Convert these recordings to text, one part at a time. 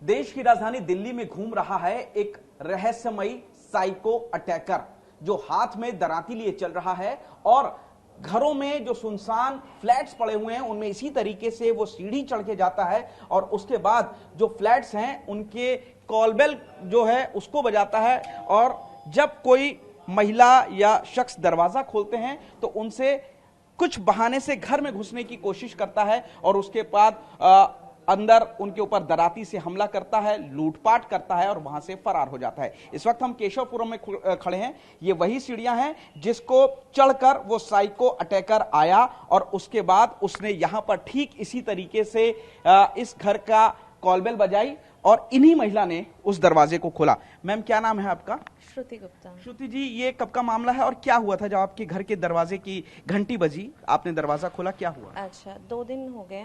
देश की राजधानी दिल्ली में घूम रहा है एक रहस्यमयी साइको अटैकर जो हाथ में दराती लिए चल रहा है और घरों में जो सुनसान फ्लैट्स पड़े हुए हैं उनमें इसी तरीके से वो सीढ़ी चढ़ के जाता है और उसके बाद जो फ्लैट्स हैं उनके कॉल बेल जो है उसको बजाता है और जब कोई महिला या शख्स दरवाजा खोलते हैं तो उनसे कुछ बहाने से घर में घुसने की कोशिश करता है और उसके बाद अंदर उनके ऊपर दराती से हमला करता है, लूटपाट करता है और वहां से फरार हो जाता है। इस वक्त हम केशवपुरम में खड़े हैं। ये वही सीढ़ियां हैं जिसको चढ़कर वो साइको अटैकर आया और उसके बाद उसने यहां पर ठीक इसी तरीके से इस घर का कॉलबेल बजाई और इन्हीं महिला ने उस दरवाजे को खोला। मैम, क्या नाम है आपका? श्रुति गुप्ता। श्रुति जी, ये कब का मामला है और क्या हुआ था जब आपके घर के दरवाजे की घंटी बजी, आपने दरवाजा खोला, क्या हुआ? अच्छा, 2 दिन हो गए।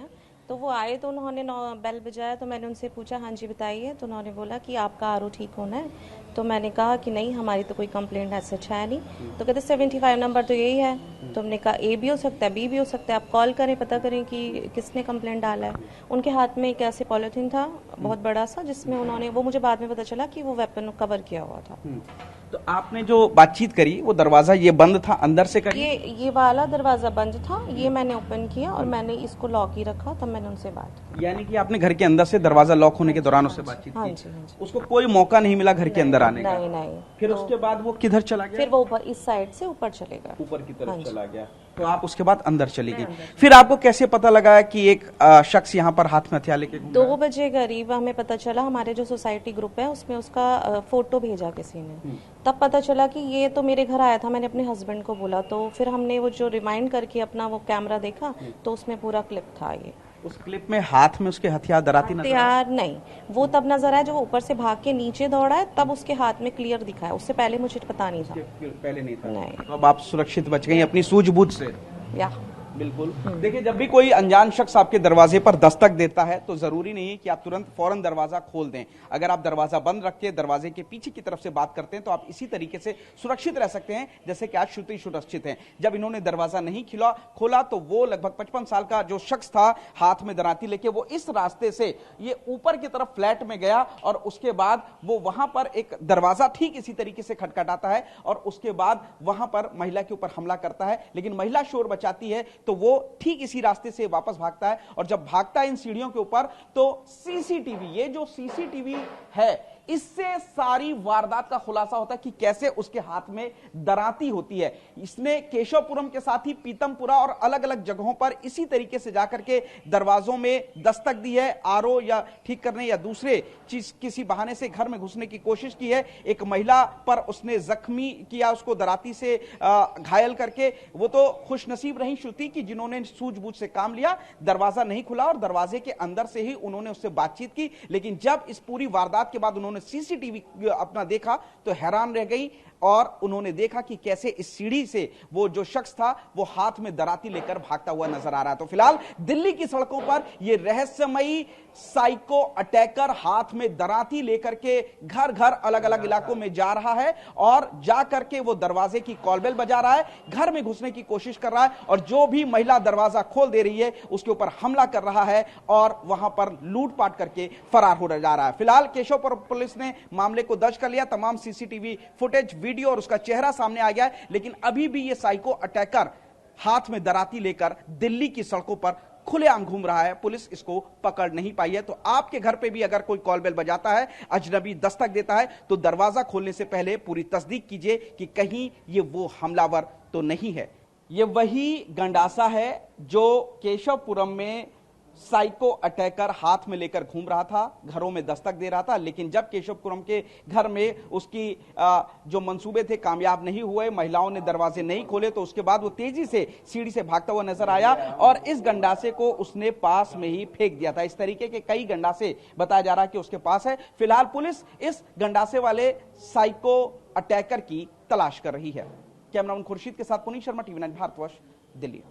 तो वो आए तो उन्होंने बेल बजाया तो मैंने उनसे पूछा हाँ जी बताइए। तो उन्होंने बोला कि आपका आरओ ठीक होना है। तो मैंने कहा कि नहीं, हमारी तो कोई कंप्लेंट ऐसा है नहीं। तो कहते 75 नंबर तो यही है। तो हमने कहा ए भी हो सकता है, बी भी हो सकता है, आप कॉल करें, पता करें कि किसने कंप्लेंट डाला है। उनके हाथ में एक ऐसे पॉलिथीन था बहुत बड़ा सा जिसमें उन्होंने, वो मुझे बाद में पता चला कि वो वेपन कवर किया हुआ था। तो आपने जो बातचीत करी वो दरवाजा ये बंद था अंदर से करी? ये वाला दरवाजा बंद था, ये मैंने ओपन किया और मैंने इसको लॉक ही रखा, तब मैंने उनसे बात की। यानी कि आपने घर के अंदर से दरवाजा लॉक होने के दौरान उससे बातचीत हाँ की? जी, हाँ जी। उसको कोई मौका नहीं मिला घर के अंदर आने का? नहीं। फिर उसके बाद वो किधर चला गया? फिर वो ऊपर, इस साइड से ऊपर चले गए, ऊपर की तरफ हाँ चला गया। तो आप उसके बाद अंदर चली गई। फिर आपको कैसे पता लगा कि एक शख्स यहाँ पर हाथ में हथियार लेके घूम रहा है? 2 बजे करीब हमें पता चला, हमारे जो सोसाइटी ग्रुप है उसमें उसका फोटो भेजा किसी ने। तब पता चला कि ये तो मेरे घर आया था। मैंने अपने हस्बैंड को बोला, तो फिर हमने वो जो रिमाइंड करके अपना वो कैमरा देखा तो उसमें पूरा क्लिप था। ये उस क्लिप में हाथ में उसके हथियार दराती नजर हथियार नहीं, वो तब नजर आया जब वो ऊपर से भाग के नीचे दौड़ा है, तब उसके हाथ में क्लियर दिखा है। उससे पहले मुझे पता नहीं था। पहले नहीं था? नहीं। तो अब आप सुरक्षित बच गई अपनी सूझबूझ से? या बिल्कुल। देखिए, जब भी कोई अनजान शख्स आपके दरवाजे पर दस्तक देता है तो जरूरी नहीं है कि आप तुरंत फौरन दरवाजा खोल दें। अगर आप दरवाजा बंद रख के दरवाजे के पीछे की तरफ से बात करते हैं तो आप इसी तरीके से सुरक्षित रह सकते हैं जैसे कि आज श्रुति सुरक्षित है। जब इन्होंने दरवाजा नहीं खोला तो वो लगभग 55 साल का जो शख्स था हाथ में दराती लेके, वो इस रास्ते से ये ऊपर की तरफ फ्लैट में गया और उसके बाद वो वहां पर एक दरवाजा ठीक इसी तरीके से खटखटाता है और उसके बाद वहां पर महिला के ऊपर हमला करता है। लेकिन महिला शोर बचाती है तो वो ठीक इसी रास्ते से वापस भागता है और जब भागता है इन सीढ़ियों के ऊपर तो सीसीटीवी, ये जो सीसीटीवी है इससे सारी वारदात का खुलासा होता है कि कैसे उसके हाथ में दराती होती है। इसने केशवपुरम के साथ ही पीतमपुरा और अलग अलग जगहों पर इसी तरीके से जाकर के दरवाजों में दस्तक दी है, आरओ या ठीक करने या दूसरे चीज किसी बहाने से घर में घुसने की कोशिश की है। एक महिला पर उसने जख्मी किया, उसको दराती से घायल करके। वो तो खुशनसीब रही श्रुति की जिन्होंने सूझबूझ से काम लिया, दरवाजा नहीं खुला और दरवाजे के अंदर से ही उन्होंने उससे बातचीत की। लेकिन जब इस पूरी वारदात के बाद उन्होंने सीसीटीवी अपना देखा तो हैरान रह गई और उन्होंने देखा कि कैसे इस सीढ़ी से वो जो शख्स था वो हाथ में दराती लेकर भागता हुआ नजर आ रहा है। तो फिलहाल दिल्ली की सड़कों पर ये रहस्यमयी साइको अटैकर हाथ में दराती लेकर के घर घर अलग अलग इलाकों में जा रहा है और जाकर के वो दरवाजे की कॉलबेल बजा रहा है, घर में घुसने की कोशिश कर रहा है और जो भी महिला दरवाजा खोल दे रही है उसके ऊपर हमला कर रहा है और वहां पर लूटपाट करके फरार हो जा रहा है। फिलहाल केशवपुर पुलिस ने मामले को दर्ज कर लिया, तमाम सीसीटीवी फुटेज, वीडियो और उसका चेहरा सामने आ गया है। लेकिन अभी भी ये साइको अटैकर हाथ में दराती लेकर दिल्ली की सड़कों पर खुलेआम घूम रहा है। पुलिस इसको पकड़ नहीं पाई है। तो आपके घर पे भी अगर कोई कॉल बेल बजाता है, अजनबी दस्तक देता है, तो दरवाजा खोलने से पहले पूरी तस्दीक कीजिए कि कहीं ये वो हमलावर तो नहीं है। ये वही गंडासा है जो केशवपुरम में साइको अटैकर हाथ में लेकर घूम रहा था, घरों में दस्तक दे रहा था। लेकिन जब केशवपुरम के घर में उसकी जो मंसूबे थे कामयाब नहीं हुए, महिलाओं ने दरवाजे नहीं खोले, तो उसके बाद वो तेजी से सीढ़ी से भागता हुआ नजर आया और इस गंडासे को उसने पास में ही फेंक दिया था। इस तरीके के कई गंडासे बताया जा रहा है कि उसके पास है। फिलहाल पुलिस इस गंडासे वाले साइको अटैकर की तलाश कर रही है। कैमरामैन खुर्शीद के साथ पुनीत शर्मा, टीवी 9 भारतवर्ष, दिल्ली।